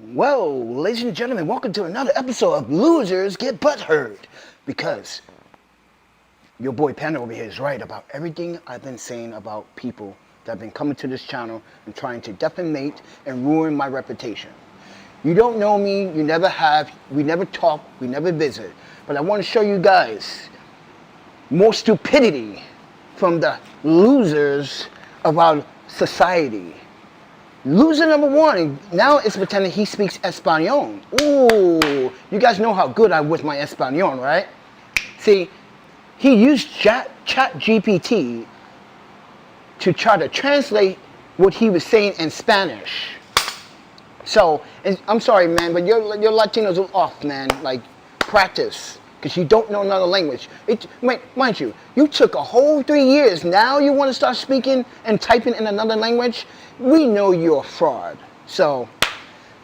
Well, ladies and gentlemen, welcome to another episode of Losers Get Butthurt. Because your boy Panda over here is right about everything I've been saying about people that have been coming to this channel and trying to defamate and ruin my reputation. You don't know me, you never have, we never talk, we never visit. But I want to show you guys more stupidity from the losers of our society. Loser number one, now it's pretending he speaks Espanol. Ooh, you guys know how good I'm with my Espanol, right? See, he used Chat GPT to try to translate what he was saying in Spanish. So, I'm sorry, man, but your Latinos are off, man. Like, practice, because you don't know another language. Mind you, you took a whole 3 years. Now you want to start speaking and typing in another language? We know you're a fraud. So,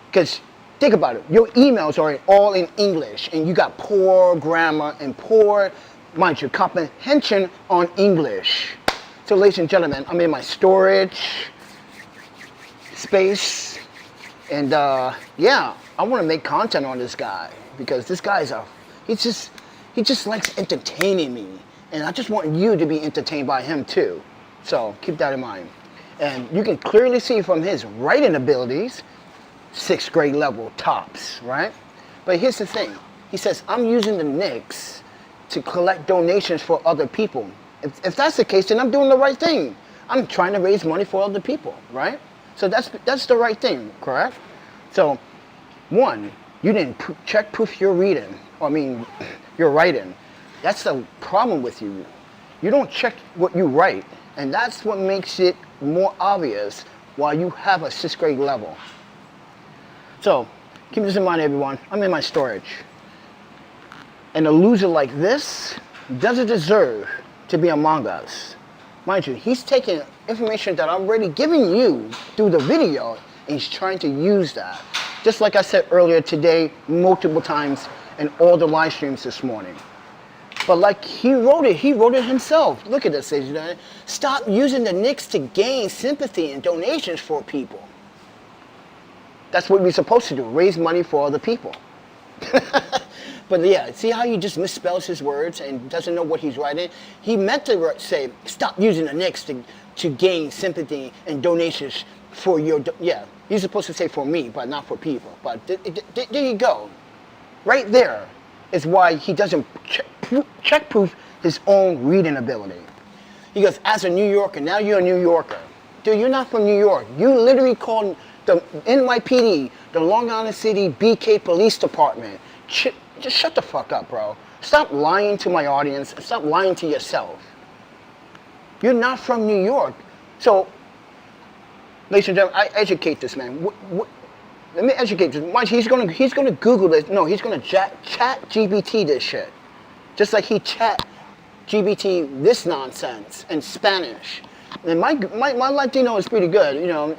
because think about it, your emails are all in English, and you got poor grammar and poor, mind you, comprehension on English. So, ladies and gentlemen, I'm in my storage space, and yeah, I want to make content on this guy because this guy's he just likes entertaining me, and I just want you to be entertained by him too. So keep that in mind. And you can clearly see from his writing abilities, 6th grade level tops, right? But here's the thing. He says, I'm using the Knicks to collect donations for other people. If that's the case, then I'm doing the right thing. I'm trying to raise money for other people, right? So that's the right thing, correct? So, one, you didn't check proof your reading. Your writing. That's the problem with you. You don't check what you write. And that's what makes it more obvious why you have a 6th grade level. So, keep this in mind, everyone. I'm in my storage. And a loser like this doesn't deserve to be among us. Mind you, he's taking information that I'm already giving you through the video, and he's trying to use that. Just like I said earlier today, multiple times in all the live streams this morning. But like he wrote it himself. Look at this, ladies and gentlemen. Stop using the Knicks to gain sympathy and donations for people. That's what we're supposed to do, raise money for other people. But yeah, see how he just misspells his words and doesn't know what he's writing? He meant to say, stop using the Knicks to gain sympathy and donations for your, yeah, he's supposed to say for me, but not for people. But there you go. Right there is why he doesn't check proof his own reading ability. He goes, as a New Yorker, now you're a New Yorker. Dude, you're not from New York. You literally called the NYPD, the Long Island City BK Police Department. Just shut the fuck up, bro. Stop lying to my audience and stop lying to yourself. You're not from New York. So, ladies and gentlemen, I educate this man. Let me educate this. Watch, he's gonna Google this. No, he's gonna chat GPT this shit. Just like he chat GPT this nonsense in Spanish. And my Latino is pretty good, you know,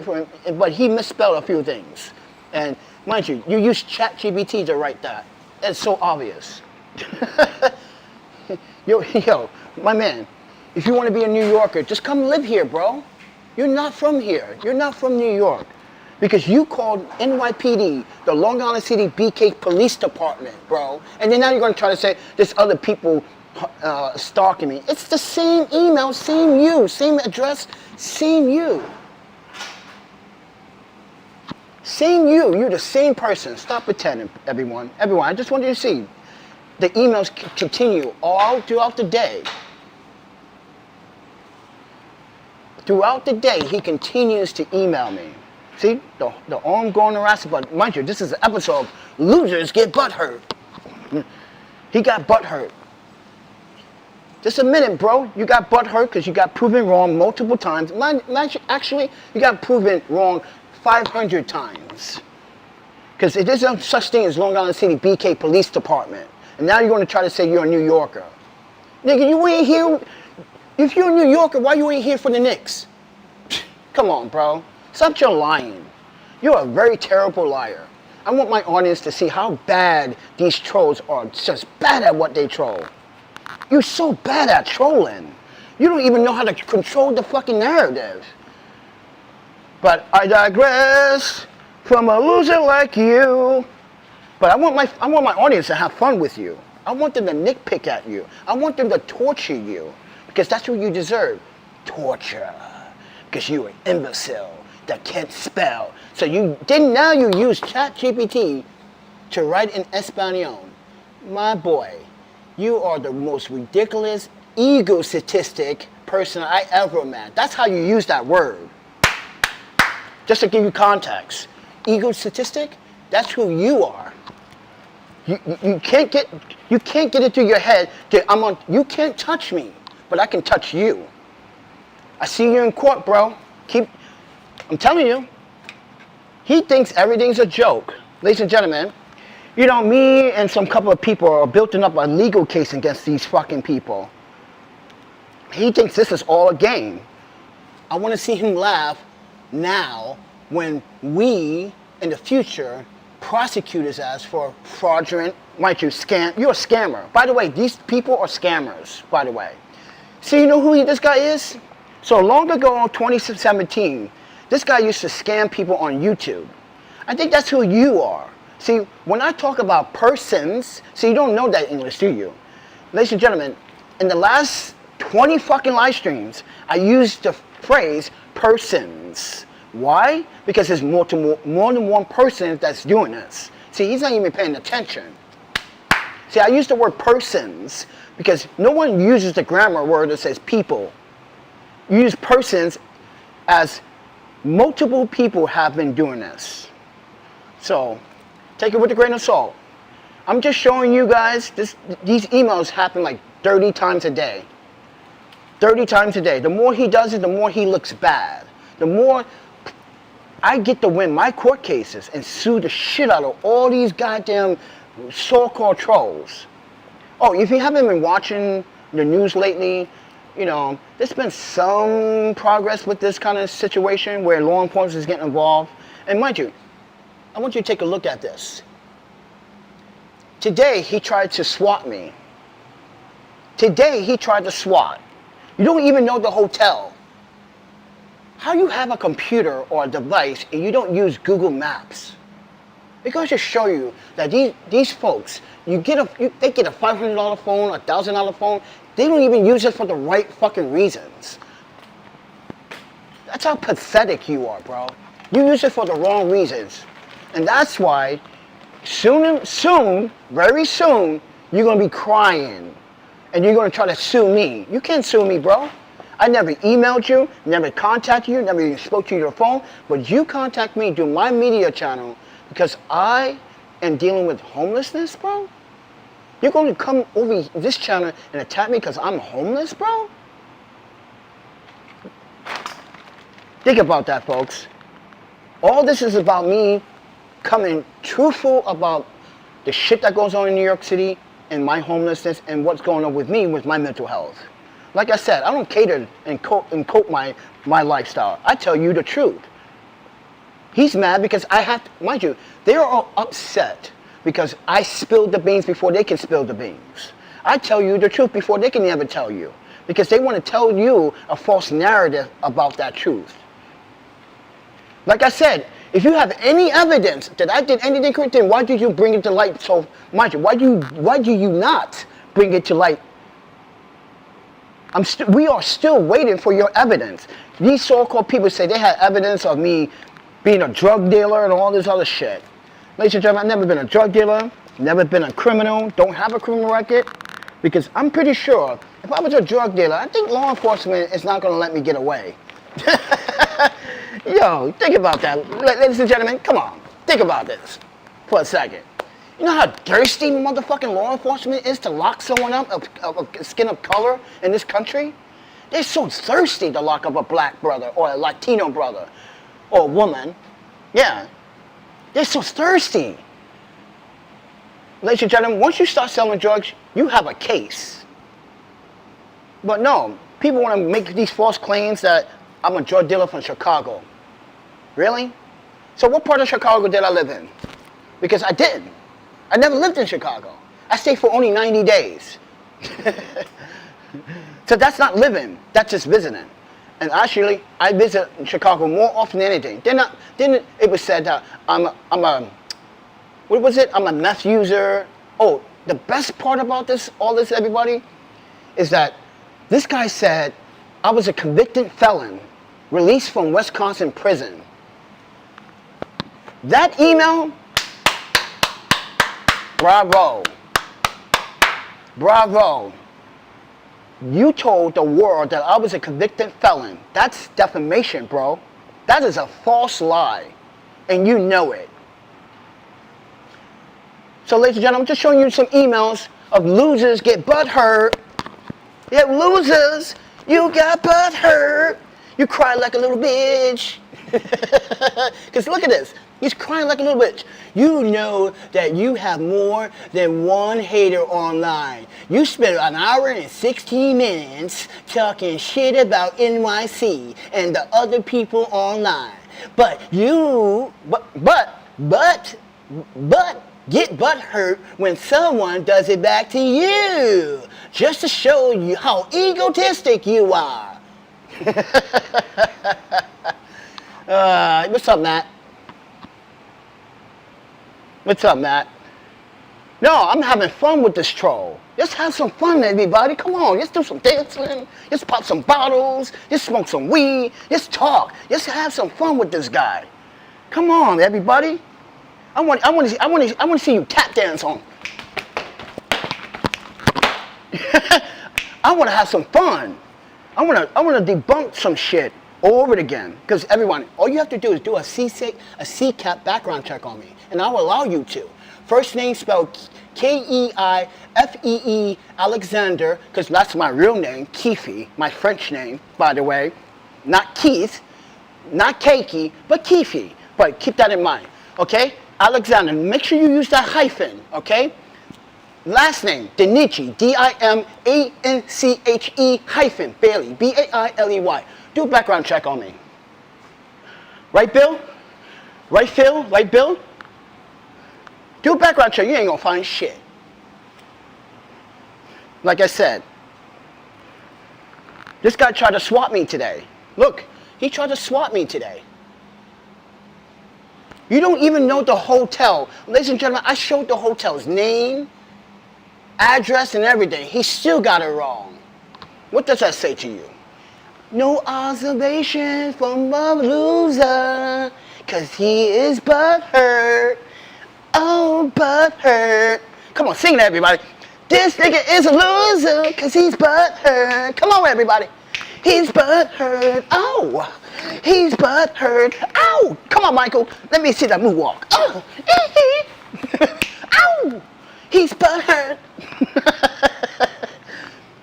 but he misspelled a few things. And mind you, you use chat GPT to write that. It's so obvious. Yo, my man, if you want to be a New Yorker, just come live here, bro. You're not from here. You're not from New York. Because you called NYPD, the Long Island City BK Police Department, bro. And then now you're going to try to say there's other people stalking me. It's the same email, same you, same address, same you. Same you. You're the same person. Stop pretending, everyone. Everyone, I just want you to see. The emails continue all throughout the day. Throughout the day, he continues to email me. See, the ongoing harassment, but mind you, this is an episode of Losers Get Butthurt. He got butthurt. Just a minute, bro. You got butthurt because you got proven wrong multiple times. Actually, you got proven wrong 500 times. Because it is no such thing as Long Island City BK Police Department. And now you're going to try to say you're a New Yorker. Nigga, you ain't here. If you're a New Yorker, why you ain't here for the Knicks? Come on, bro. Stop your lying. You're a very terrible liar. I want my audience to see how bad these trolls are. Just bad at what they troll. You're so bad at trolling. You don't even know how to control the fucking narrative. But I digress. from a loser like you. But I want my audience to have fun with you. I want them to nitpick at you. I want them to torture you. Because that's what you deserve. Torture. Because you're an imbecile that can't spell. So now you use ChatGPT to write in Espanol. My boy, you are the most ridiculous, egotistic person I ever met. That's how you use that word. Just to give you context. Egotistic, that's who you are. You can't get it through your head that you can't touch me, but I can touch you. I see you in court, bro. I'm telling you. He thinks everything's a joke. Ladies and gentlemen, me and some couple of people are building up a legal case against these fucking people. He thinks this is all a game. I want to see him laugh now when we, in the future, prosecute his ass for fraudulent, scam. You're a scammer. By the way, these people are scammers, by the way. See, you know who this guy is? So long ago, in 2017, this guy used to scam people on YouTube. I think that's who you are. See, when I talk about persons, see, you don't know that English, do you? Ladies and gentlemen, in the last 20 fucking live streams, I used the phrase persons. Why? Because there's more than one person that's doing this. See, he's not even paying attention. See, I use the word persons because no one uses the grammar word that says people. You use persons as multiple people have been doing this. So, take it with a grain of salt. I'm just showing you guys, these emails happen like 30 times a day. 30 times a day. The more he does it, the more he looks bad. The more I get to win my court cases and sue the shit out of all these goddamn so-called trolls. Oh, if you haven't been watching the news lately, there's been some progress with this kind of situation where law enforcement is getting involved. And mind you, I want you to take a look at this. Today, he tried to swat me. Today, he tried to swat. You don't even know the hotel. How you have a computer or a device and you don't use Google Maps? It goes to show you that these folks, they get a $500 phone, a $1,000 phone, they don't even use it for the right fucking reasons. That's how pathetic you are, bro. You use it for the wrong reasons. And that's why soon, very soon, you're going to be crying. And you're going to try to sue me. You can't sue me, bro. I never emailed you, never contacted you, never even spoke to you on the phone. But you contact me through my media channel because I am dealing with homelessness, bro? You're going to come over this channel and attack me because I'm homeless, bro? Think about that, folks. All this is about me coming truthful about the shit that goes on in New York City and my homelessness and what's going on with me with my mental health. Like I said, I don't cater and cope my lifestyle. I tell you the truth. He's mad because I have to, mind you, they're all upset because I spilled the beans before they can spill the beans. I tell you the truth before they can ever tell you because they want to tell you a false narrative about that truth. Like I said, if you have any evidence that I did anything correct, then why did you bring it to light? So, mind you, why do you not bring it to light? We are still waiting for your evidence. These so-called people say they had evidence of me being a drug dealer and all this other shit. Ladies and gentlemen, I've never been a drug dealer, never been a criminal, don't have a criminal record, because I'm pretty sure if I was a drug dealer, I think law enforcement is not going to let me get away. Yo, think about that. Ladies and gentlemen, come on. Think about this for a second. You know how thirsty motherfucking law enforcement is to lock someone up of skin of color in this country? They're so thirsty to lock up a black brother or a Latino brother or a woman. Yeah. They're so thirsty. Ladies and gentlemen, once you start selling drugs, you have a case. But no, people want to make these false claims that I'm a drug dealer from Chicago. Really? So what part of Chicago did I live in? Because I didn't. I never lived in Chicago. I stayed for only 90 days. So that's not living, that's just visiting. And actually, I visit Chicago more often than anything. Then it was said that what was it? I'm a meth user. Oh, the best part about all this, everybody, is that this guy said I was a convicted felon, released from Wisconsin prison. That email, bravo. Bravo. You told the world that I was a convicted felon. That's defamation, bro. That is a false lie. And you know it. So, ladies and gentlemen, I'm just showing you some emails of losers get butt hurt. Yeah, losers, you got butt hurt. You cry like a little bitch. Because look at this. He's crying like a little bitch. You know that you have more than one hater online. You spent an hour and 16 minutes talking shit about NYC and the other people online. But get butt hurt when someone does it back to you. Just to show you how egotistic you are. What's up, Matt? What's up, Matt? No, I'm having fun with this troll. Let's have some fun, everybody. Come on, let's do some dancing. Let's pop some bottles. Let's smoke some weed. Let's talk. Let's have some fun with this guy. Come on, everybody. I want to see you tap dance on. I want to have some fun. I want to debunk some shit over it again. Because everyone, all you have to do is do a CCAP background check on me, and I will allow you to. First name spelled Keifee, Alexander, because that's my real name, Keifee, my French name, by the way. Not Keith, not Keiki, but Keifee. But keep that in mind, okay? Alexander, make sure you use that hyphen, okay? Last name, Dimanche, D-I-M-A-N-C-H-E hyphen, Bailey, B-A-I-L-E-Y. Do a background check on me. Right, Bill? Right, Phil? Right, Bill? Do a background check. You ain't gonna find shit. Like I said, this guy tried to swat me today. Look, he tried to swat me today. You don't even know the hotel. Ladies and gentlemen, I showed the hotel's name, address, and everything. He still got it wrong. What does that say to you? No observation from a loser, 'cause he is butthurt. Oh, butthurt. Come on, sing it, everybody. This nigga is a loser, 'cause he's butthurt. Come on, everybody. He's butthurt. Oh, he's butthurt. Ow. Come on, Michael. Let me see that moonwalk. Oh, ow. He's butthurt.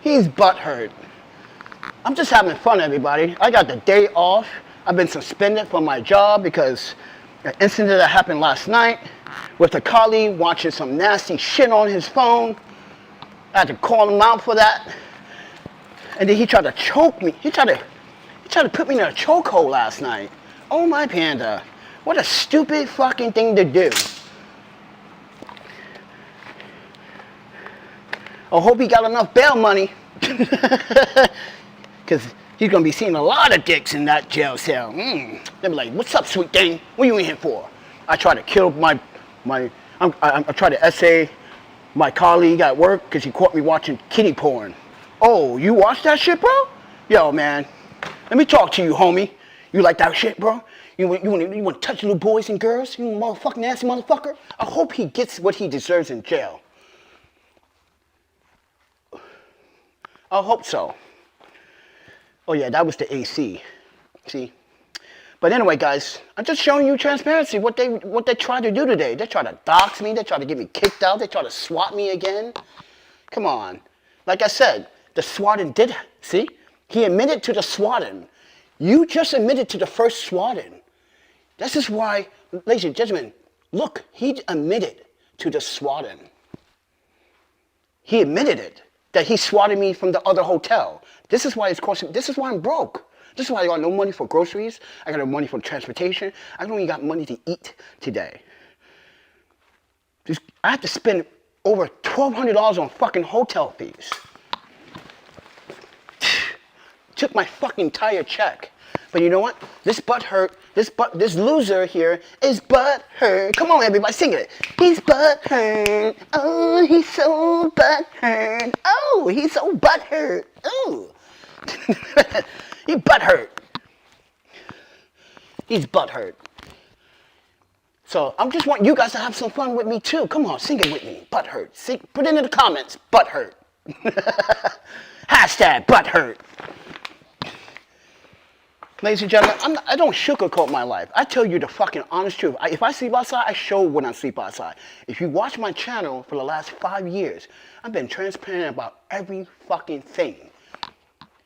He's butthurt. I'm just having fun, everybody. I got the day off. I've been suspended from my job because an incident that happened last night with a colleague watching some nasty shit on his phone. I had to call him out for that. And then he tried to choke me. He tried to put me in a chokehold last night. Oh my panda. What a stupid fucking thing to do. I hope he got enough bail money. Because he's going to be seeing a lot of dicks in that jail cell. They'll be like, what's up, sweet thing? What are you in here for? I tried to kill I tried to essay my colleague at work because he caught me watching kitty porn. Oh, you watch that shit, bro? Yo, man, let me talk to you, homie. You like that shit, bro? You want to touch little boys and girls? You motherfucking nasty motherfucker? I hope he gets what he deserves in jail. I hope so. Oh yeah, that was the AC. See? But anyway, guys, I'm just showing you transparency, what they tried to do today. They tried to dox me, they tried to get me kicked out, they tried to swat me again. Come on. Like I said, the swatting did, see? He admitted to the swatting. You just admitted to the first swatting. This is why, ladies and gentlemen, look, he admitted to the swatting. He admitted it, that he swatted me from the other hotel. This is why it's costing, this is why I'm broke. This is why I got no money for groceries. I got no money for transportation. I don't even got money to eat today. I have to spend over $1,200 on fucking hotel fees. took my fucking entire check. But you know what? This this loser here is butthurt. Come on, everybody, sing it. He's butthurt. Oh, he's so butthurt. Oh, he's so butthurt. Oh. He's butthurt. He's butthurt. So I just want you guys to have some fun with me too. Come on, sing it with me. Butthurt. Sing, put it in the comments. Butthurt. Hashtag butthurt. Ladies and gentlemen, I don't sugarcoat my life. I tell you the fucking honest truth. If I sleep outside, I show when I sleep outside. If you watch my channel for the last 5 years, I've been transparent about every fucking thing.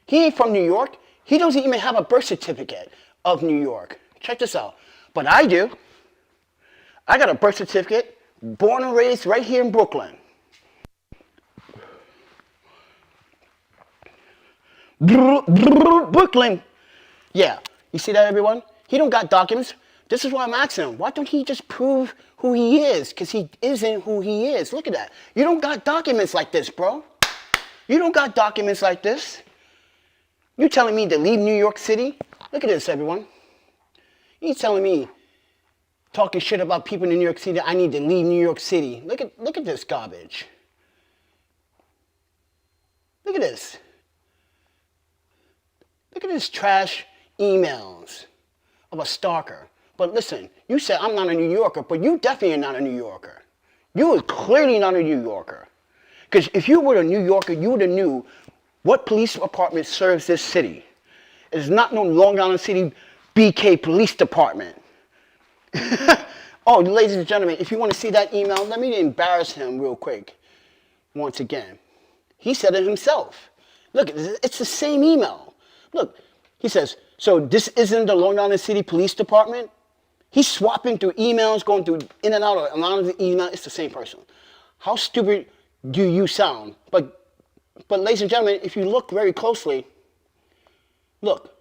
He ain't from New York. He doesn't even have a birth certificate of New York. Check this out. But I do. I got a birth certificate, born and raised right here in Brooklyn. Brooklyn. Yeah, you see that, everyone? He don't got documents. This is why I'm asking him. Why don't he just prove who he is? Because he isn't who he is. Look at that. You don't got documents like this, bro. You don't got documents like this. You telling me to leave New York City? Look at this, everyone. You telling me, talking shit about people in New York City, I need to leave New York City. Look at this garbage. Look at this. Look at this trash emails of a stalker. But listen, you said I'm not a New Yorker, but you definitely are not a New Yorker. You are clearly not a New Yorker. Because if you were a New Yorker, you would have knew what police department serves this city. It's not no Long Island City BK Police Department. Oh, ladies and gentlemen, if you want to see that email, let me embarrass him real quick. Once again. He said it himself. Look, it's the same email. Look, he says, so this isn't the Long Island City Police Department? He's swapping through emails, going through in and out of the email. It's the same person. How stupid do you sound? But ladies and gentlemen, if you look very closely, look.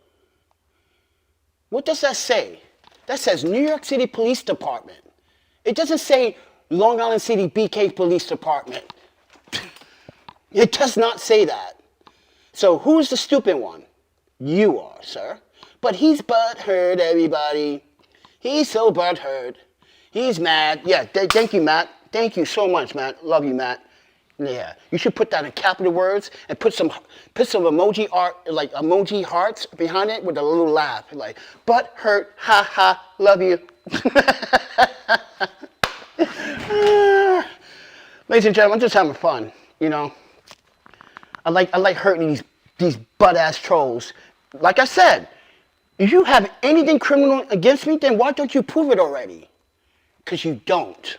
What does that say? That says New York City Police Department. It doesn't say Long Island City BK Police Department. It does not say that. So who's the stupid one? You are, sir. But he's butthurt, everybody. He's so butthurt. He's mad. Yeah, thank you, Matt. Thank you so much, Matt. Love you, Matt. Yeah, you should put that in capital words and put some emoji art, like emoji hearts behind it with a little laugh, like butthurt, ha ha, love you. Ladies and gentlemen, I'm just having fun, you know. I like hurting these butt-ass trolls. Like I said, if you have anything criminal against me, then why don't you prove it already? Because you don't.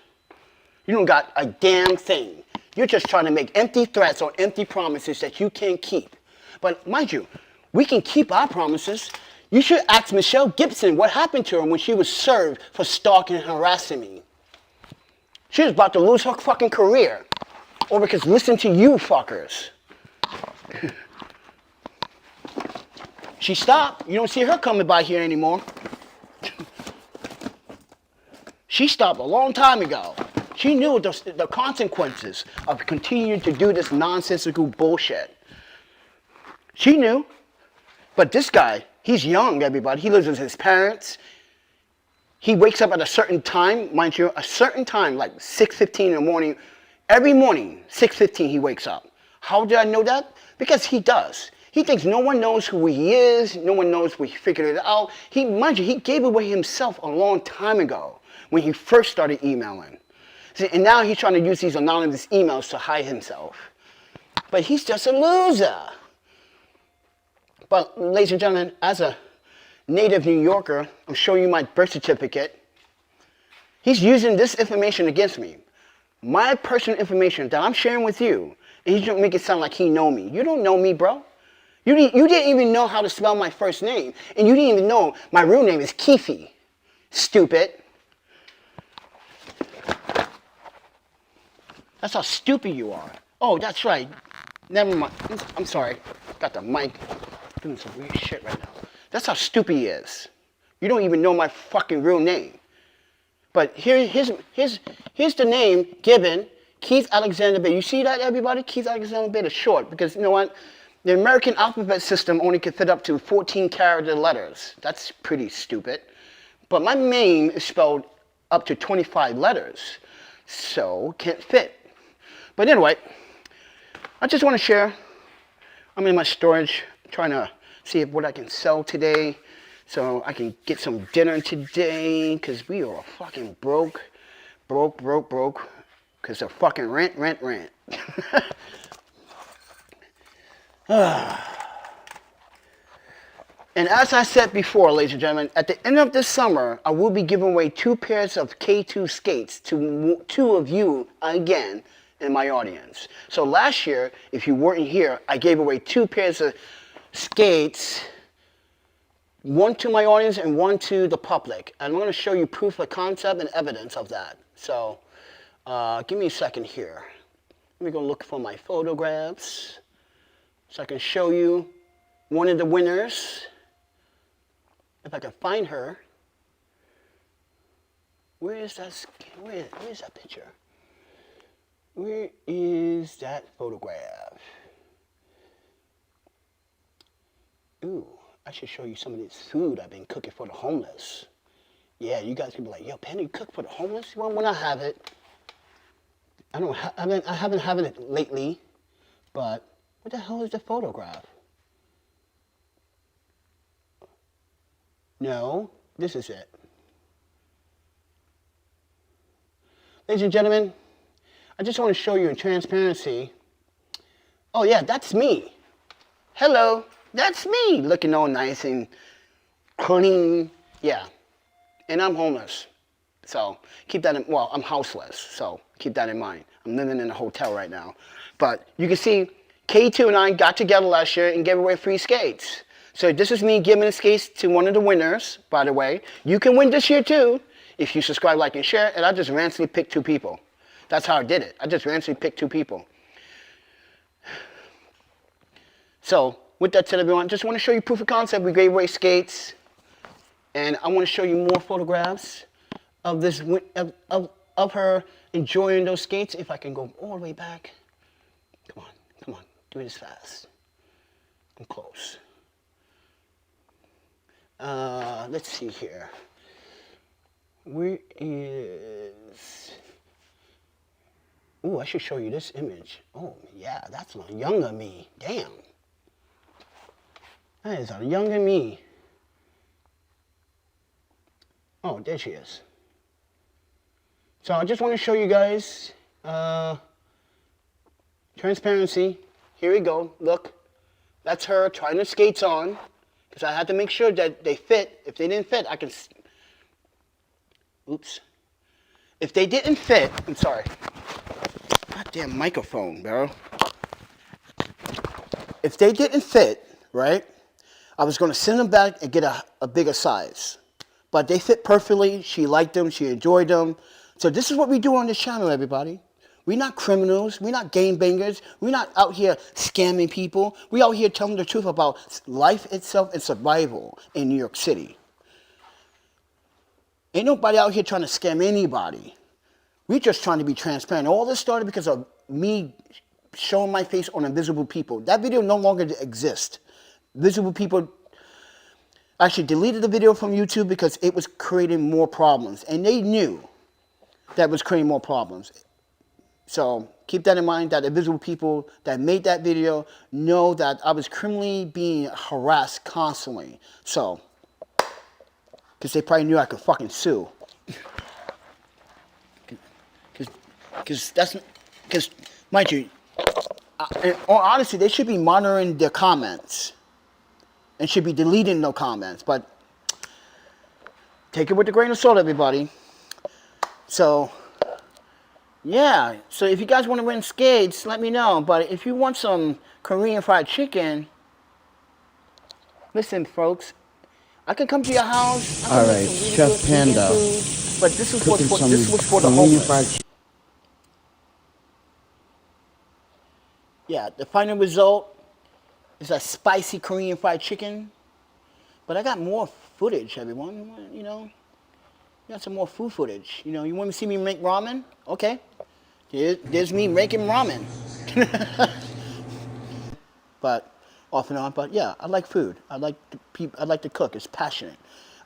You don't got a damn thing. You're just trying to make empty threats or empty promises that you can't keep. But mind you, we can keep our promises. You should ask Michelle Gibson what happened to her when she was served for stalking and harassing me. She was about to lose her fucking career over because listen to you fuckers. She stopped. You don't see her coming by here anymore. She stopped a long time ago. She knew the consequences of continuing to do this nonsensical bullshit. She knew. But this guy, he's young, everybody. He lives with his parents. He wakes up at a certain time, mind you, a certain time, like 6:15 in the morning. Every morning, 6:15, he wakes up. How did I know that? Because he does. He thinks no one knows who he is. No one knows we figured it out. Mind you, he gave away himself a long time ago when he first started emailing. See, and now he's trying to use these anonymous emails to hide himself. But he's just a loser. But ladies and gentlemen, as a native New Yorker, I'm showing you my birth certificate. He's using this information against me. My personal information that I'm sharing with you. And he's trying to make it sound like he know me. You don't know me, bro. You didn't even know how to spell my first name. And you didn't even know my real name is Keefe. Stupid. That's how stupid you are. Oh, that's right. Never mind. I'm sorry. Got the mic. Doing some weird shit right now. That's how stupid he is. You don't even know my fucking real name. But here's the name given. Keith Alexander Bay. You see that, everybody? Keith Alexander Bay is short because you know what? The American alphabet system only can fit up to 14 character letters. That's pretty stupid. But my name is spelled up to 25 letters, so can't fit. But anyway, I just want to share. I'm in my storage trying to see what I can sell today so I can get some dinner today, because we are fucking broke. Because of fucking rent. And as I said before, ladies and gentlemen, at the end of this summer, I will be giving away 2 pairs of K2 skates to 2 of you again in my audience. So last year, if you weren't here, I gave away 2 pairs of skates, 1 to my audience and 1 to the public. And I'm going to show you proof of concept and evidence of that. So give me a second here. Let me go look for my photographs so I can show you one of the winners. If I can find her. Where is that picture? Where is that photograph? Ooh, I should show you some of this food I've been cooking for the homeless. Yeah, you guys can be like, yo, Panda, you cook for the homeless? Well, when I have it, I haven't had it lately, but what the hell is the photograph? No, this is it. Ladies and gentlemen, I just want to show you in transparency. Oh yeah, that's me. Hello, that's me. Looking all nice and clean. Yeah, and I'm homeless. So keep that in, well, I'm houseless. So keep that in mind. I'm living in a hotel right now. But you can see K2 and I got together last year and gave away free skates. So this is me giving the skates to one of the winners, by the way. You can win this year too if you subscribe, like, and share. And I just randomly picked 2 people. That's how I did it. I just randomly picked 2 people. So with that said, everyone, just want to show you proof of concept. We gave away skates. And I want to show you more photographs of this of her enjoying those skates. If I can go all the way back. Come on. Do this fast. I'm close. Let's see here. Where is... Ooh, I should show you this image. Oh, yeah, that's a younger me. Damn. That is a younger me. Oh, there she is. So I just want to show you guys transparency. Here we go. Look. That's her trying the skates on. Because I had to make sure that they fit. If they didn't fit, I can... Oops. If they didn't fit... I'm sorry. Goddamn microphone, bro. If they didn't fit, right, I was going to send them back and get a bigger size. But they fit perfectly. She liked them. She enjoyed them. So this is what we do on this channel, everybody. We're not criminals. We're not gangbangers. We're not out here scamming people. We're out here telling the truth about life itself and survival in New York City. Ain't nobody out here trying to scam anybody. We're just trying to be transparent. All this started because of me showing my face on Invisible People. That video no longer exists. Visible People actually deleted the video from YouTube because it was creating more problems. And they knew that was creating more problems. So keep that in mind, that Invisible People that made that video know that I was criminally being harassed constantly. So, because they probably knew I could fucking sue. Because, mind you, in all honesty, they should be monitoring their comments. And should be deleting no comments. But take it with a grain of salt, everybody. So... yeah, so if you guys want to win skates, let me know. But if you want some Korean fried chicken, listen, folks, I can come to your house. All right, Chef Panda. Food, but this was for the homeless. Yeah, the final result is a spicy Korean fried chicken. But I got more footage, everyone. You know, got some more food footage. You know, you want to see me make ramen? Okay. There's me making ramen. But off and on. But yeah, I like food. I like to cook. It's passionate.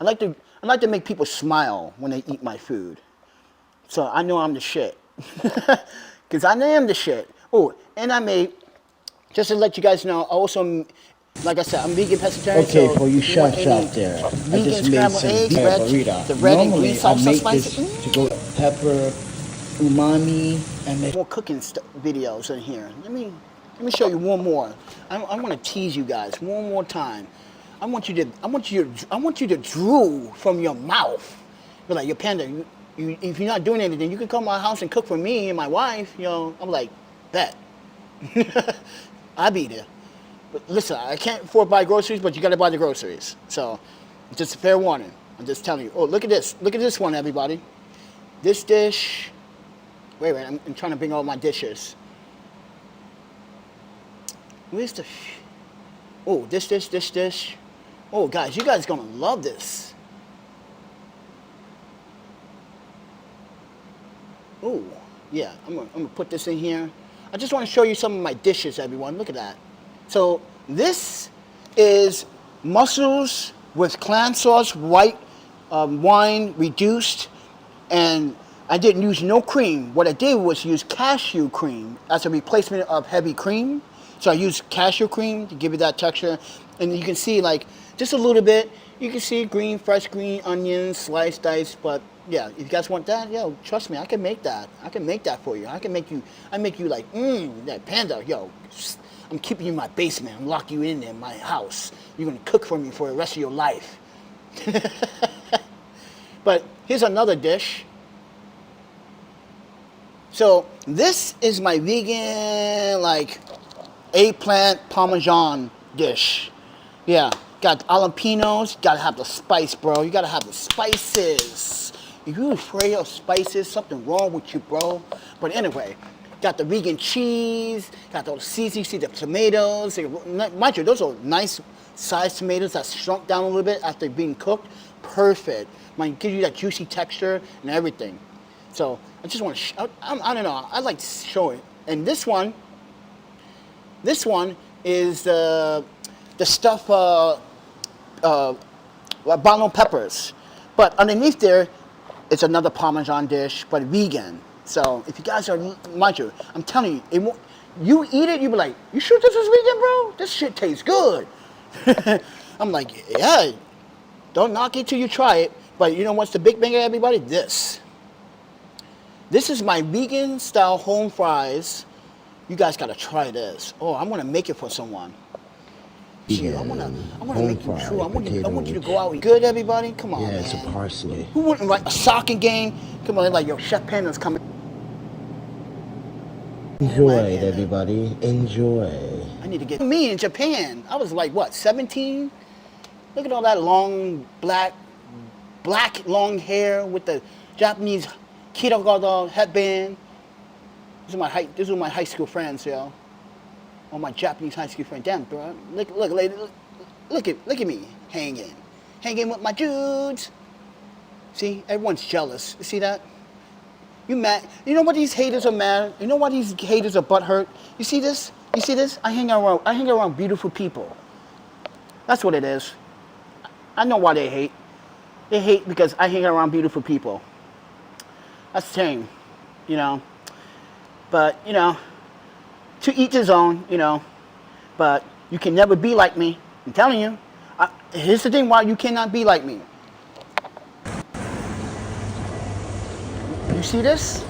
I like to make people smile when they eat my food. So I know I'm the shit. Because I am the shit. Oh, and I made, just to let you guys know, I also, like I said, I'm vegan pescatarian. Okay, so for you chefs out there, I just made some beef burrito. the red and Normally, green salsa I make spices. this to go with pepper, umami, and make more cooking videos in here. Let me show you one more. I want to tease you guys one more time. I want you to drool from your mouth. Be like, yo, Panda, if you're not doing anything, you can come to my house and cook for me and my wife. You know, I'm like, bet. I'll be there. But listen, I can't afford to buy groceries, but you got to buy the groceries. So, just a fair warning. I'm just telling you. Oh, look at this. Look at this one, everybody. This dish. Wait, I'm trying to bring all my dishes. Where's the... Oh, this. Oh, guys, you guys are going to love this. Oh, yeah, I'm gonna put this in here. I just want to show you some of my dishes, everyone. Look at that. So this is mussels with clam sauce, white wine reduced, and I didn't use no cream. What I did was use cashew cream as a replacement of heavy cream. So I used cashew cream to give it that texture. And you can see, like, just a little bit. You can see fresh green onions, sliced, diced. But yeah, if you guys want that, yo, trust me, I can make that. I can make that for you. I make you like, that Panda, yo, I'm keeping you in my basement. I'm locking you in there in my house. You're gonna cook for me for the rest of your life. But here's another dish. So this is my vegan, like, eggplant parmesan dish. Yeah, got jalapenos. Gotta have the spice, bro. You gotta have the spices. If you're afraid of spices, something wrong with you, bro. But anyway, got the vegan cheese. Got those seasonings. See the tomatoes. Mind you, those are nice sized tomatoes that shrunk down a little bit after being cooked. Perfect. Might give you that juicy texture and everything. So I just want to, I don't know, I like to show it. And this one is the stuffed bottle peppers. But underneath there, it's another Parmesan dish, but vegan. So if you guys are, mind you, I'm telling you, you eat it, you be like, you sure this is vegan, bro? This shit tastes good. I'm like, yeah, don't knock it till you try it. But you know what's the big banger, everybody? This is my vegan style home fries. You guys gotta try this. Oh, I'm gonna make it for someone. Yeah, I wanna make you true. I want you to go out and good, everybody. Come on, man. Yeah, it's a parsley. Who wouldn't like a soccer game? Come on, like, yo, Chef Panda's coming. Enjoy it, everybody. Enjoy. I need to get me in Japan. I was like, what, 17? Look at all that long black long hair with the Japanese Kirogado headband. These are my high school friends, yo. All my Japanese high school friends. Damn, bro. Look at me hanging with my dudes. See, everyone's jealous. You see that? You mad? You know what these haters are mad? You know why these haters are butthurt? You see this? I hang around beautiful people. That's what it is. I know why they hate. They hate because I hang around beautiful people. That's the thing, you know. But, you know, to each his own, you know. But you can never be like me. I'm telling you. Here's the thing why you cannot be like me. You see this?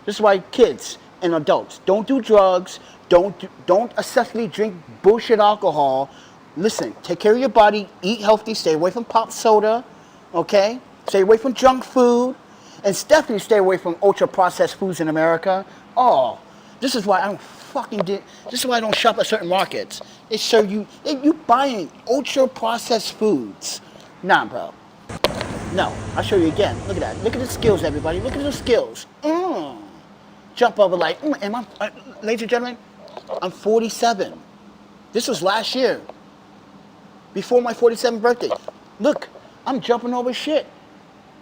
This is why kids and adults don't do drugs. Don't excessively drink bullshit alcohol. Listen, take care of your body. Eat healthy. Stay away from pop soda. Okay? Stay away from junk food. And definitely stay away from ultra-processed foods in America. Oh, this is why I don't this is why I don't shop at certain markets. They serve you buying ultra-processed foods. Nah, bro. No, I'll show you again. Look at that. Look at the skills, everybody. Look at the skills. Jump over like, ladies and gentlemen, I'm 47. This was last year. Before my 47th birthday. Look, I'm jumping over shit.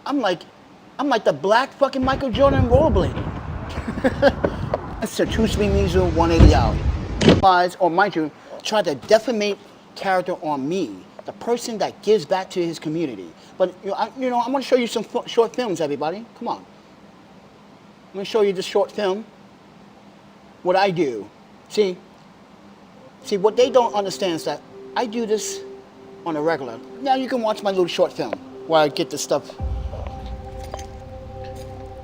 I'm like the black fucking Michael Jordan rollerblading. That's a 2-speed Mizu 180 out. Or mind you, try to defamate character on me, the person that gives back to his community. But I'm going to show you some short films, everybody. Come on. I'm going to show you this short film. What I do. See, what they don't understand is that I do this on a regular. Now you can watch my little short film while I get this stuff.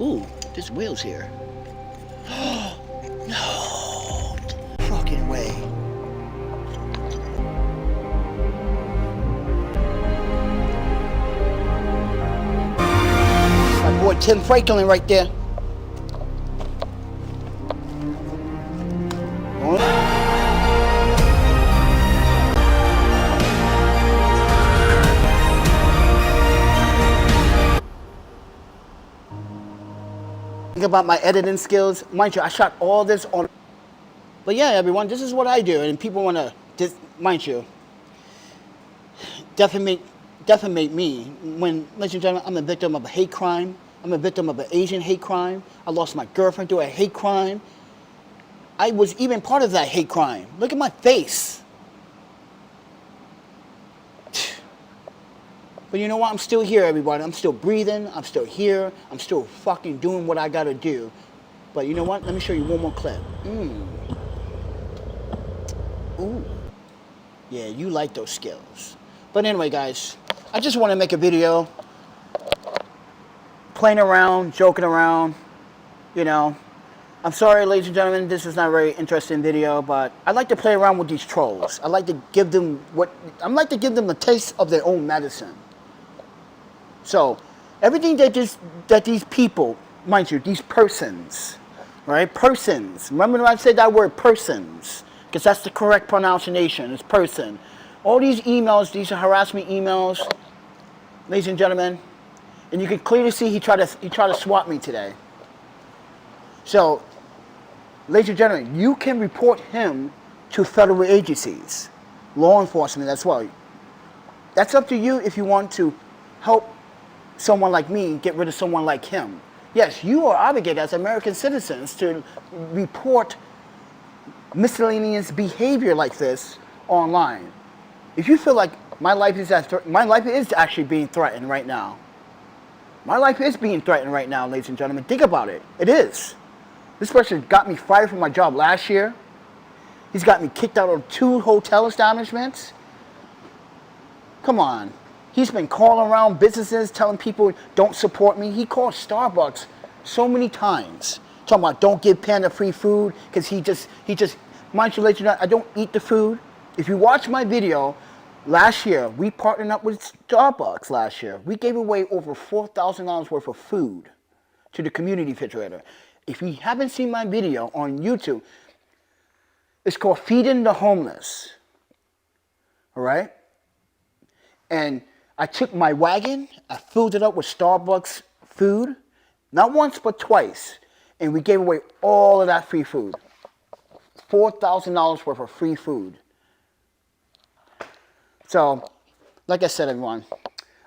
Ooh, there's wheels here. No fucking way. My boy Tim Franklin right there. Think about my editing skills. Mind you, I shot all this on. But yeah, everyone, this is what I do, and people want to, mind you, defamate me. When, ladies and gentlemen, I'm a victim of a hate crime. I'm a victim of an Asian hate crime. I lost my girlfriend through a hate crime. I was even part of that hate crime. Look at my face. But you know what? I'm still here, everybody. I'm still breathing. I'm still here. I'm still fucking doing what I gotta do. But you know what? Let me show you one more clip. Ooh. Yeah, you like those skills. But anyway, guys, I just want to make a video. Playing around, joking around, you know. I'm sorry, ladies and gentlemen, this is not a very interesting video, but I like to play around with these trolls. I like to give them a taste of their own medicine. So, everything that these people, mind you, these persons, right? Persons. Remember when I said that word, persons, because that's the correct pronunciation. It's person. All these emails, these are harassment emails, ladies and gentlemen, and you can clearly see he tried to swat me today. So, ladies and gentlemen, you can report him to federal agencies, law enforcement as well. That's up to you if you want to help someone like me get rid of someone like him. Yes, you are obligated as American citizens to report miscellaneous behavior like this online. If you feel like my life is actually being threatened right now. My life is being threatened right now, ladies and gentlemen. Think about it. It is. This person got me fired from my job last year. He's got me kicked out of 2 hotel establishments. Come on. He's been calling around businesses telling people don't support me. He called Starbucks so many times talking about don't give Panda free food because he just, mind you, ladies and gentlemen, I don't eat the food. If you watch my video, last year, we partnered up with Starbucks last year. We gave away over $4,000 worth of food to the community refrigerator. If you haven't seen my video on YouTube, it's called Feeding the Homeless. All right? And I took my wagon, I filled it up with Starbucks food, not once but twice, and we gave away all of that free food. $4,000 worth of free food. So, like I said, everyone,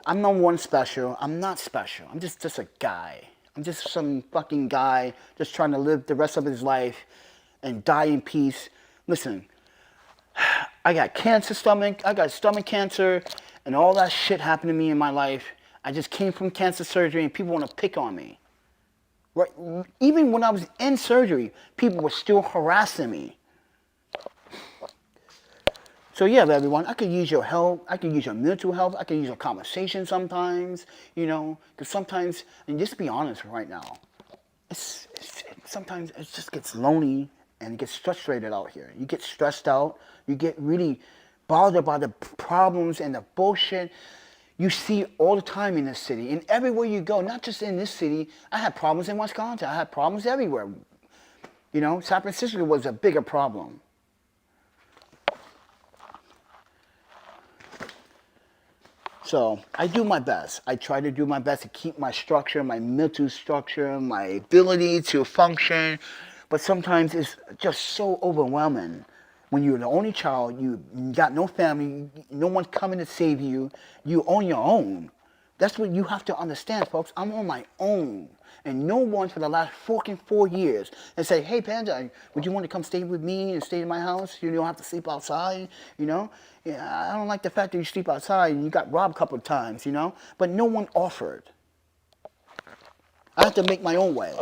I'm no one special. I'm not special. I'm just a guy. I'm just some fucking guy just trying to live the rest of his life and die in peace. Listen, I got I got stomach cancer, and all that shit happened to me in my life. I just came from cancer surgery, and people want to pick on me. Right? Even when I was in surgery, people were still harassing me. So yeah, everyone, I could use your help. I could use your mental health. I could use your conversation sometimes, you know, because sometimes, and just be honest right now, sometimes it just gets lonely and it gets frustrated out here. You get stressed out. You get really bothered by the problems and the bullshit you see all the time in this city. And everywhere you go, not just in this city, I had problems in Wisconsin. I had problems everywhere. You know, San Francisco was a bigger problem. So I do my best. I try to do my best to keep my structure, my mental structure, my ability to function. But sometimes it's just so overwhelming. When you're the only child, you got no family, no one's coming to save you, you on your own. That's what you have to understand, folks. I'm on my own. And no one for the last fucking 4 years and say, hey, Panda, would you want to come stay with me and stay in my house? You don't have to sleep outside, you know? Yeah, I don't like the fact that you sleep outside and you got robbed a couple of times, you know? But no one offered. I have to make my own way.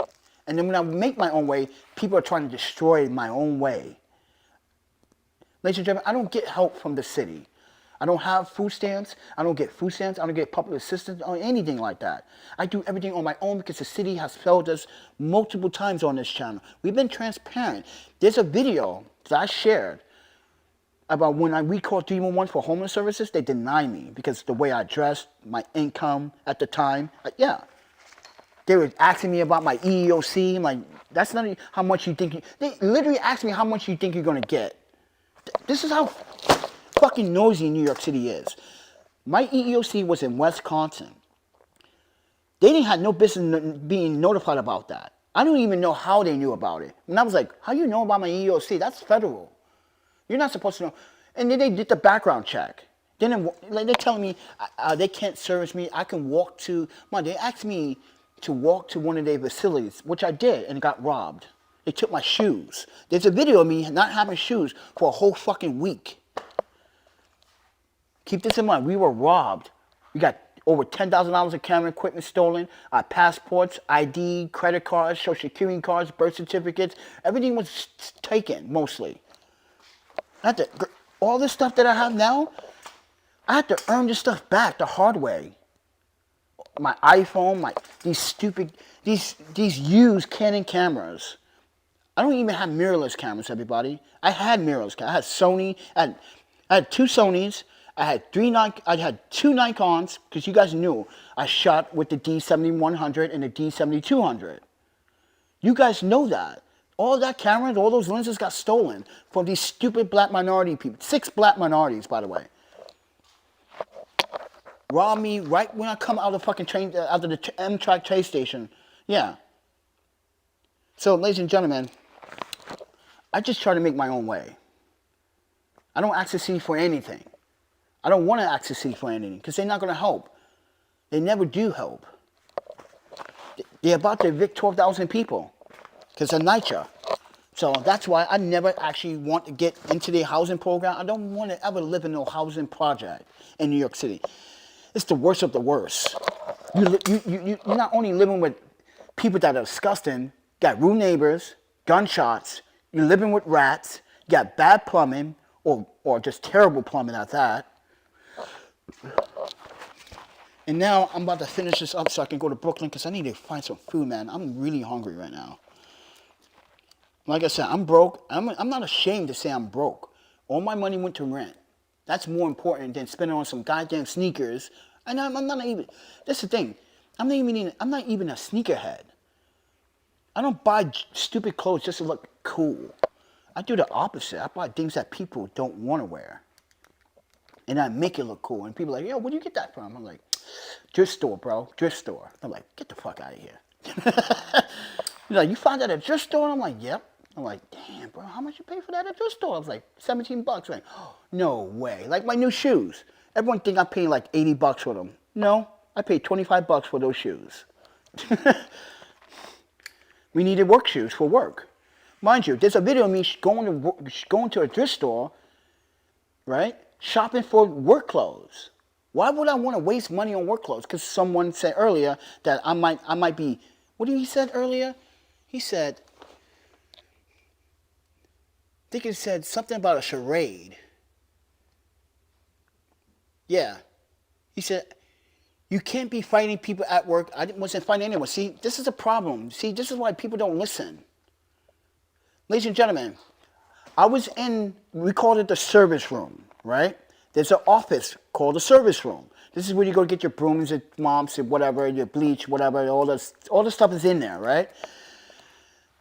And then when I make my own way, people are trying to destroy my own way. Ladies and gentlemen, I don't get help from the city. I don't have food stamps. I don't get food stamps. I don't get public assistance or anything like that. I do everything on my own because the city has failed us multiple times on this channel. We've been transparent. There's a video that I shared about when we called 311 for homeless services. They denied me because the way I dressed, my income at the time. Yeah. They were asking me about my EEOC. I'm like, that's not how much you think. They literally asked me how much you think you're going to get. This is how fucking noisy New York City is. My EEOC was in Wisconsin. They didn't have no business being notified about that. I don't even know how they knew about it. And I was like, how you know about my EEOC? That's federal. You're not supposed to know. And then they did the background check. Then they're telling me they can't service me. I can walk to, they asked me to walk to one of their facilities, which I did, and got robbed. They took my shoes. There's a video of me not having shoes for a whole fucking week. Keep this in mind. We were robbed. We got over $10,000 of camera equipment stolen. Our passports, ID, credit cards, social security cards, birth certificates. Everything was taken, mostly. All this stuff that I have now, I had to earn this stuff back the hard way. My iPhone, these used Canon cameras. I don't even have mirrorless cameras, everybody. I had mirrorless cameras. I had Sony. I had two Sonys. I had two Nikons, because you guys knew I shot with the D7100 and the D7200. You guys know that. All that cameras, all those lenses got stolen from these stupid black minority people. 6 black minorities, by the way. Robbed me right when I come out of the fucking train, out of the Amtrak train station. Yeah. So, ladies and gentlemen, I just try to make my own way. I don't ask the city for anything. I don't want to ask the city for anything because they're not going to help. They never do help. They're about to evict 12,000 people because of NYCHA. So that's why I never actually want to get into the housing program. I don't want to ever live in no housing project in New York City. It's the worst of the worst. You're not only living with people that are disgusting, got rude neighbors, gunshots, you're living with rats, you got bad plumbing, or just terrible plumbing at that. And now I'm about to finish this up so I can go to Brooklyn because I need to find some food, man. I'm really hungry right now. Like I said, I'm broke. I'm not ashamed to say I'm broke. All my money went to rent. That's more important than spending on some goddamn sneakers. And I'm not even, that's the thing. I'm not even a sneakerhead. I don't buy stupid clothes just to look cool. I do the opposite. I buy things that people don't want to wear. And I make it look cool. And people are like, yo, where do you get that from? I'm like, thrift store, bro. Thrift store. I'm like, get the fuck out of here. You're like, you found that at a thrift store? And I'm like, yep. I'm like, damn, bro, how much you pay for that at a thrift store? I was like, $17. Like, oh, no way. Like my new shoes. Everyone think I paid like $80 for them. No, I paid $25 for those shoes. We needed work shoes for work. Mind you, there's a video of me going to a thrift store, right? Shopping for work clothes. Why would I want to waste money on work clothes? Because someone said earlier that I might be, what did he said earlier? He said, I think he said something about a charade. Yeah. He said, you can't be fighting people at work. I wasn't fighting anyone. See, this is a problem. See, this is why people don't listen. Ladies and gentlemen, we called it the service room, right? There's an office called the service room. This is where you go get your brooms, your mops, your whatever, your bleach, whatever, all the stuff is in there, right?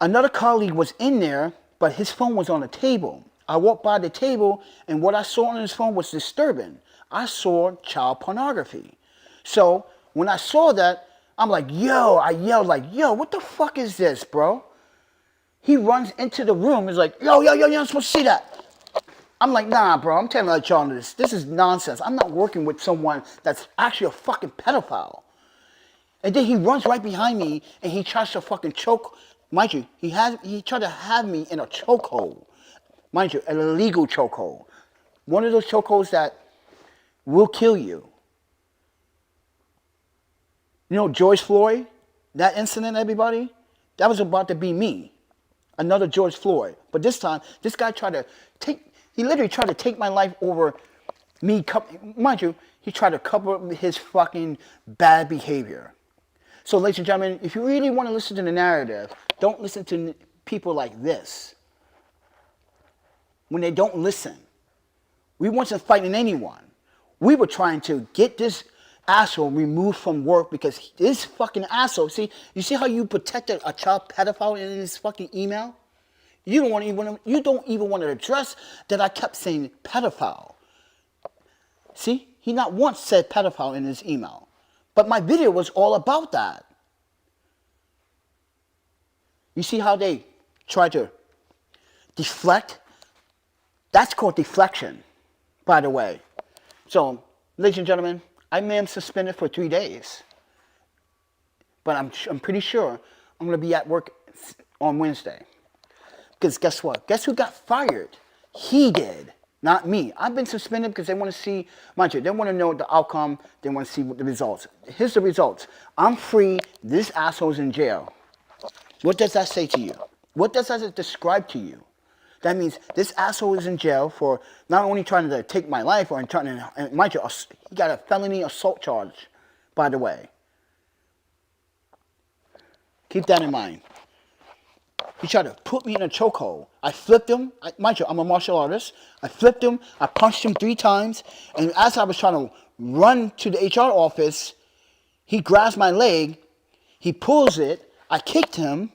Another colleague was in there, but his phone was on the table. I walked by the table, and what I saw on his phone was disturbing. I saw child pornography. So when I saw that, I'm like, I yelled like, yo, what the fuck is this, bro? He runs into the room. He's like, yo, you're not supposed to see that. I'm like, nah, bro, I'm telling y'all this. This is nonsense. I'm not working with someone that's actually a fucking pedophile. And then he runs right behind me and he tries to fucking choke. Mind you, he tried to have me in a chokehold. Mind you, an illegal chokehold. One of those chokeholds that will kill you. You know George Floyd? That incident, everybody? That was about to be me. Another George Floyd. But this time, this guy he literally tried to take my life over me. Mind you, he tried to cover up his fucking bad behavior. So, ladies and gentlemen, if you really want to listen to the narrative, don't listen to people like this. When they don't listen. We wasn't fighting anyone. We were trying to get this asshole removed from work because this fucking asshole, you see how you protected a child pedophile in his fucking email? You don't even want to address that I kept saying pedophile. See, he not once said pedophile in his email. But my video was all about that. You see how they try to deflect? That's called deflection, by the way. So, ladies and gentlemen, I may have suspended for 3 days. But I'm pretty sure I'm going to be at work on Wednesday. Because guess what? Guess who got fired? He did, not me. I've been suspended because they want to see, mind you, they want to know the outcome. They want to see what the results. Here's the results. I'm free. This asshole's in jail. What does that say to you? What does that describe to you? That means this asshole is in jail for not only trying to take my life, or trying to, and mind you, he got a felony assault charge, by the way. Keep that in mind. He tried to put me in a chokehold. I flipped him. Mind you, I'm a martial artist. I flipped him. I punched him 3 times. And as I was trying to run to the HR office, he grabs my leg. He pulls it. I kicked him.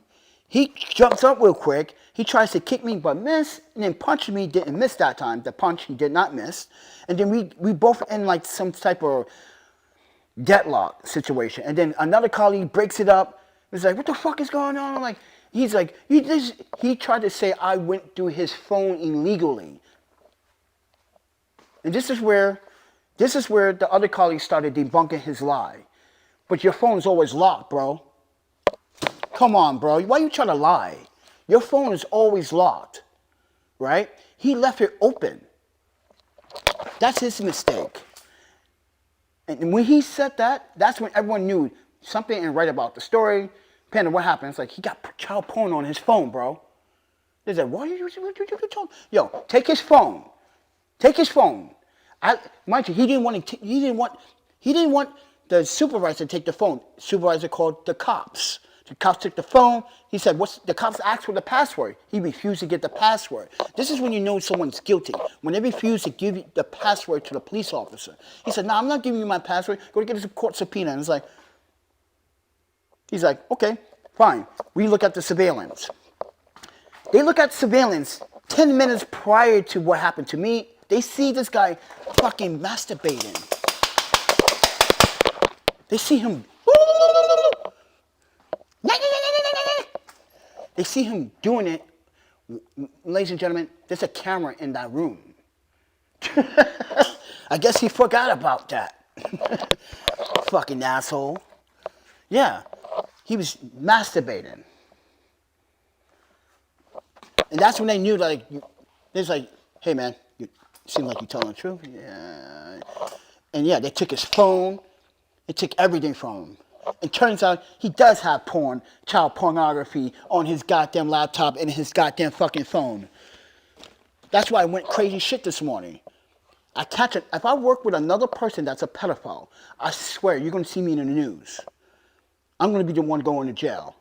He jumps up real quick. He tries to kick me but missed. And then punched me. Didn't miss that time. The punch he did not miss. And then we both in like some type of deadlock situation. And then another colleague breaks it up. He's like, what the fuck is going on? I'm like, he's like, he tried to say I went through his phone illegally. And this is where the other colleagues started debunking his lie. But your phone's always locked, bro. Come on, bro. Why you trying to lie? Your phone is always locked, right? He left it open. That's his mistake. And when he said that, that's when everyone knew something ain't right about the story. Panda, what happened? It's like, he got child porn on his phone, bro. They said, what are you talking? Yo, take his phone. Take his phone. Mind you, he didn't want the supervisor to take the phone. Supervisor called the cops. The cops took the phone. He said, the cops asked for the password. He refused to get the password. This is when you know someone's guilty. When they refuse to give you the password to the police officer. He said, no, I'm not giving you my password. Go to get a court subpoena. And it's like, he's like, okay, fine. We look at the surveillance. They look at surveillance 10 minutes prior to what happened to me. They see this guy fucking masturbating. They see him. They see him doing it. Ladies and gentlemen, there's a camera in that room. I guess he forgot about that. Fucking asshole. Yeah, he was masturbating. And that's when they knew, like, it's like, hey man, you seem like you're telling the truth. Yeah. And yeah, they took his phone. They took everything from him. It turns out he does have child pornography on his goddamn laptop and his goddamn fucking phone. That's why I went crazy shit this morning. If I work with another person that's a pedophile, I swear you're going to see me in the news. I'm going to be the one going to jail.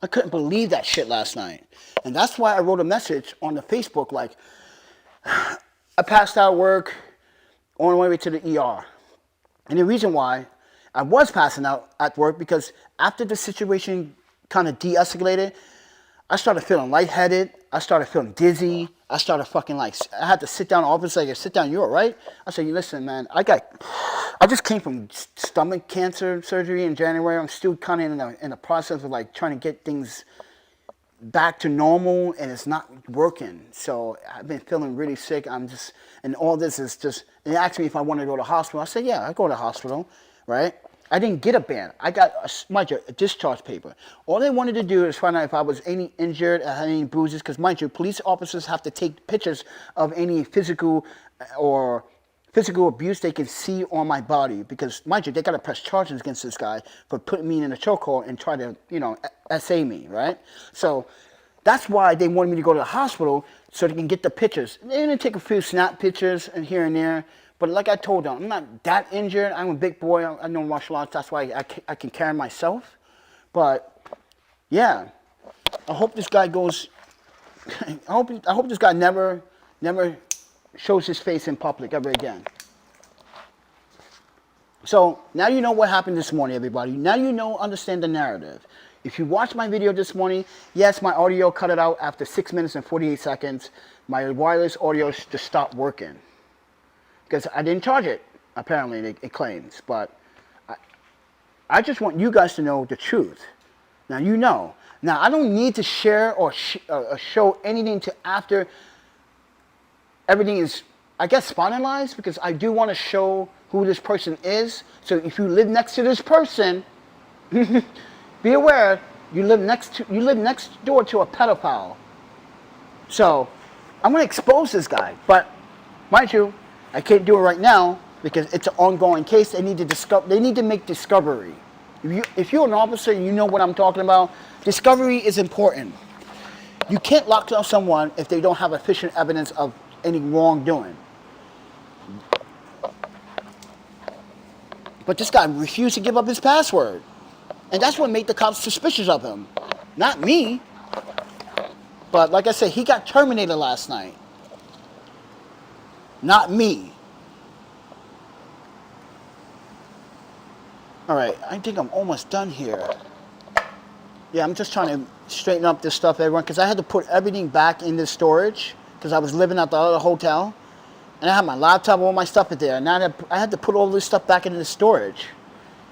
I couldn't believe that shit last night. And that's why I wrote a message on the Facebook like, I passed out work on my way to the ER. And the reason why I was passing out at work, because after the situation kind of de-escalated, I started feeling lightheaded. I started feeling dizzy. I started fucking like, I had to sit down in the office, like, sit down, you all right? I said, listen, man, I just came from stomach cancer surgery in January. I'm still kind of in the process of like trying to get things back to normal and it's not working. So I've been feeling really sick. And all this is just, and they asked me if I want to go to the hospital. I said, yeah, I go to the hospital, right? I didn't get a ban. I got, mind you, a discharge paper. All they wanted to do is find out if I was any injured, had any bruises, because mind you, police officers have to take pictures of any physical abuse they can see on my body, because mind you, they got to press charges against this guy for putting me in a chokehold and try to, essay me, right? So that's why they wanted me to go to the hospital so they can get the pictures. They're going to take a few snap pictures and here and there. But like I told them, I'm not that injured. I'm a big boy. I know martial arts. That's why I can carry myself. But yeah, I hope this guy goes. I hope this guy never shows his face in public ever again. So now you know what happened this morning, everybody. Now you understand the narrative. If you watched my video this morning, yes, my audio cut it out after 6 minutes and 48 seconds. My wireless audio just stopped working. Because I didn't charge it, apparently, it claims. But I just want you guys to know the truth. Now, you know. Now, I don't need to share or show anything to after everything is, I guess, finalized. Because I do want to show who this person is. So if you live next to this person, be aware, you live next door to a pedophile. So I'm going to expose this guy. But, mind you, I can't do it right now because it's an ongoing case. They need to make discovery. If you're an officer and you know what I'm talking about, discovery is important. You can't lock down someone if they don't have efficient evidence of any wrongdoing. But this guy refused to give up his password. And that's what made the cops suspicious of him. Not me. But like I said, he got terminated last night. Not me. Alright, I think I'm almost done here. Yeah, I'm just trying to straighten up this stuff, everyone, because I had to put everything back in this storage because I was living at the other hotel. And I had my laptop, all my stuff in there. And now I had to put all this stuff back into the storage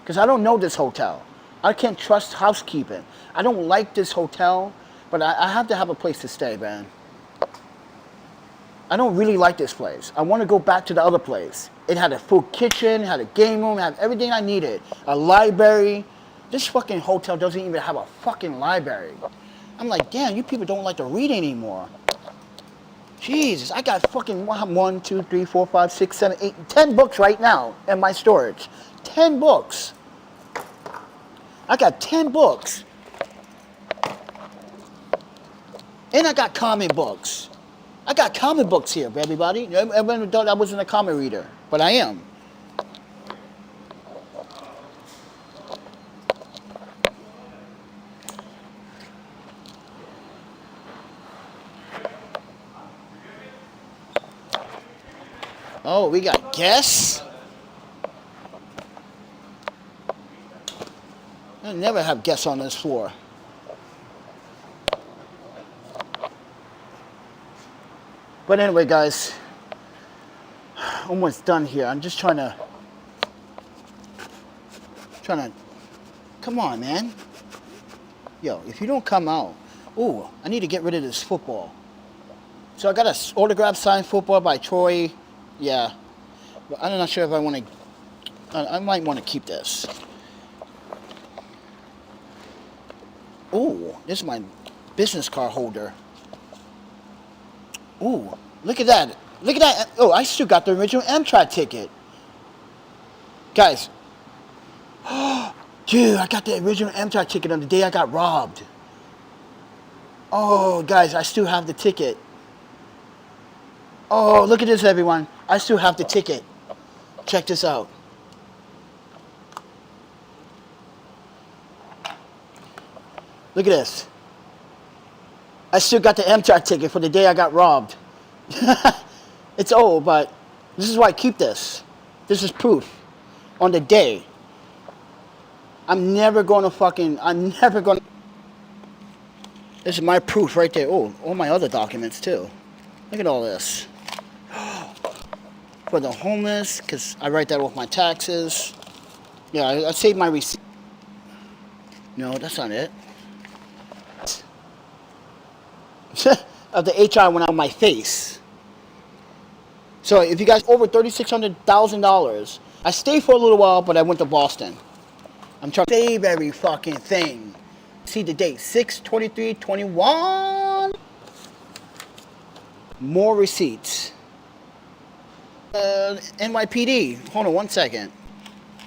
because I don't know this hotel. I can't trust housekeeping. I don't like this hotel, but I have to have a place to stay, man. I don't really like this place. I want to go back to the other place. It had a full kitchen, had a game room, had everything I needed. A library. This fucking hotel doesn't even have a fucking library. I'm like, damn, you people don't like to read anymore. Jesus, I got fucking 1, 2, 3, 4, 5, 6, 7, 8, 10 books right now in my storage. 10 books. I got 10 books. And I got comic books. I got comic books here, everybody. Everyone thought I wasn't a comic reader, but I am. Oh, we got guests? I never have guests on this floor. But anyway, guys, almost done here. I'm just trying to, come on, man. Yo, if you don't come out, ooh, I need to get rid of this football. So I got an autograph signed football by Troy. Yeah, but I'm not sure if I want to, I might want to keep this. Ooh, this is my business card holder. Ooh, look at that. Look at that. Oh, I still got the original Amtrak ticket. Guys. Dude, I got the original Amtrak ticket on the day I got robbed. Oh, guys, I still have the ticket. Oh, look at this, everyone. I still have the ticket. Check this out. Look at this. I still got the Amtrak ticket for the day I got robbed. It's old, but this is why I keep this. This is proof. On the day. I'm never going to... This is my proof right there. Oh, all my other documents too. Look at all this. For the homeless, because I write that off my taxes. Yeah, I saved my receipt. No, that's not it. of the HI went out of my face. So if you guys over $3,600,000, I stayed for a little while, but I went to Boston. I'm trying to save every fucking thing. See the date, 6/23/21. More receipts. NYPD. Hold on one second.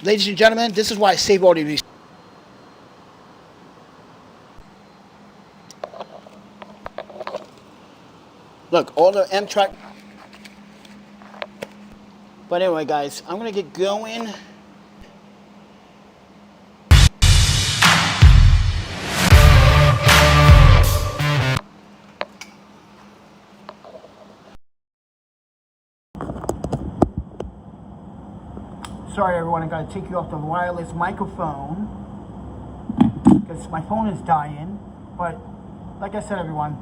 Ladies and gentlemen, this is why I save all these receipts. Look, all the M-Track. But anyway, guys, I'm going to get going. Sorry, everyone, I got to take you off the wireless microphone because my phone is dying. But like I said, everyone,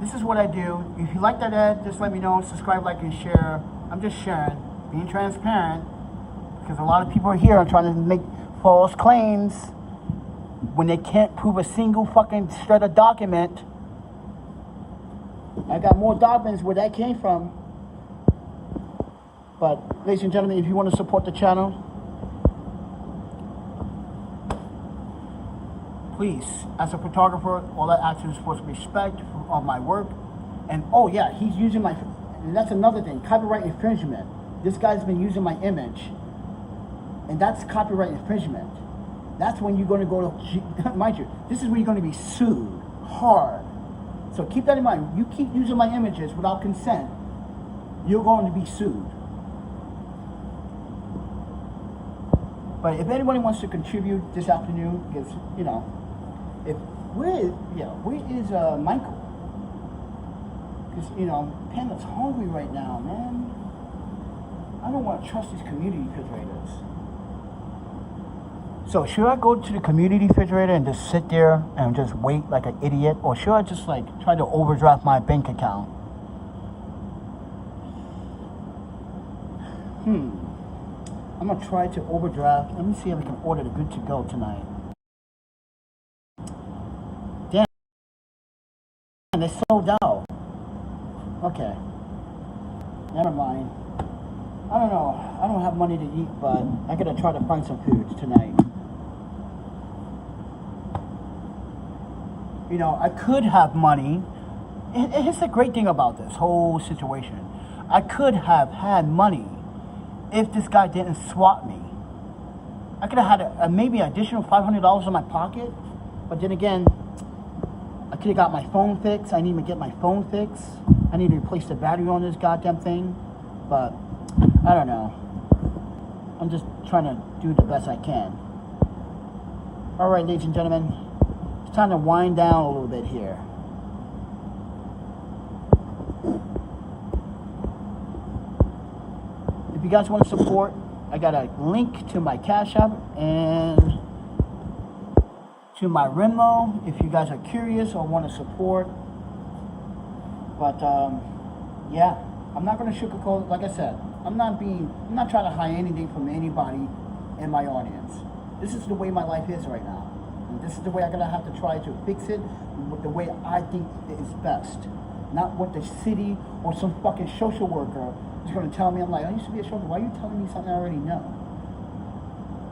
this is what I do. If you like that ad, just let me know. Subscribe, like, and share. I'm just sharing, being transparent, because a lot of people are here trying to make false claims when they can't prove a single fucking shred of document. I got more documents where that came from. But, ladies and gentlemen, if you want to support the channel, please, as a photographer, all I ask is for respect of my work. And, oh yeah, he's using my, and that's another thing, copyright infringement. This guy's been using my image, and that's copyright infringement. That's when you're going to go to, mind you, this is when you're going to be sued hard. So keep that in mind. You keep using my images without consent, you're going to be sued. But if anybody wants to contribute this afternoon, because, you know, where is Michael? Because, you know, Panda's hungry right now, man. I don't want to trust these community refrigerators. So should I go to the community refrigerator and just sit there and just wait like an idiot? Or should I just like try to overdraft my bank account? I'm going to try to overdraft. Let me see if I can order the good to go tonight. Damn. They sold out. Okay. Never mind. I don't know. I don't have money to eat, but I got to try to find some food tonight. You know, I could have money. Here's the great thing about this whole situation. I could have had money if this guy didn't swat me. I could have had maybe an additional $500 in my pocket, but then again, I could have got my phone fixed. I need to get my phone fixed. I need to replace the battery on this goddamn thing, but I don't know. I'm just trying to do the best I can. All right, ladies and gentlemen, it's time to wind down a little bit here. If you guys want to support, I got a link to my Cash App and to my Venmo if you guys are curious or want to support. But yeah, I'm not going to sugarcoat. Like I said, I'm not trying to hide anything from anybody in my audience. This is the way my life is right now. And this is the way I'm going to have to try to fix it with the way I think it is best. Not what the city or some fucking social worker is going to tell me. I'm like, I used to be a social worker. Why are you telling me something I already know?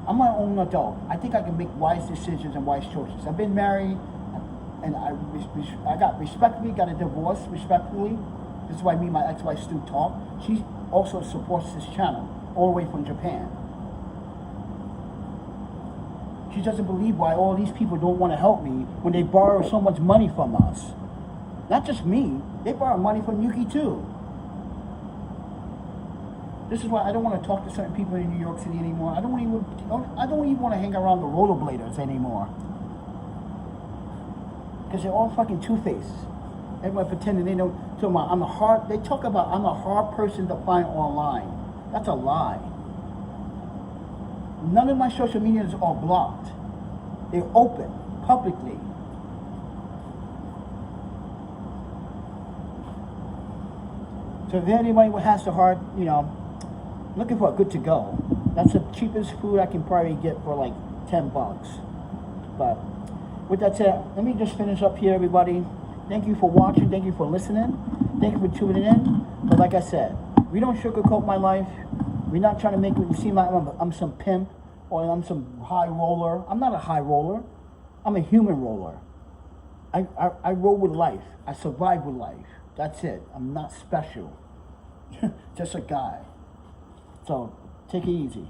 I'm my own adult. I think I can make wise decisions and wise choices. I've been married, and I got a divorce respectfully. This is why me and my ex-wife still talk. She also supports this channel, all the way from Japan. She doesn't believe why all these people don't want to help me when they borrow so much money from us. Not just me, they borrow money from Yuki too. This is why I don't want to talk to certain people in New York City anymore. I don't even want to hang around the rollerbladers anymore. Because they're all fucking two-faced. Everyone pretending they don't. They talk about I'm a hard person to find online. That's a lie. None of my social medias are blocked. They're open, publicly. So if anybody has the heart, you know, looking for a good to go, that's the cheapest food I can probably get for like $10. But with that said, let me just finish up here, everybody. Thank you for watching. Thank you for listening. Thank you for tuning in. But like I said, we don't sugarcoat my life. We're not trying to make it seem like I'm some pimp or I'm some high roller. I'm not a high roller. I'm a human roller. I roll with life. I survive with life. That's it. I'm not special. Just a guy. So take it easy.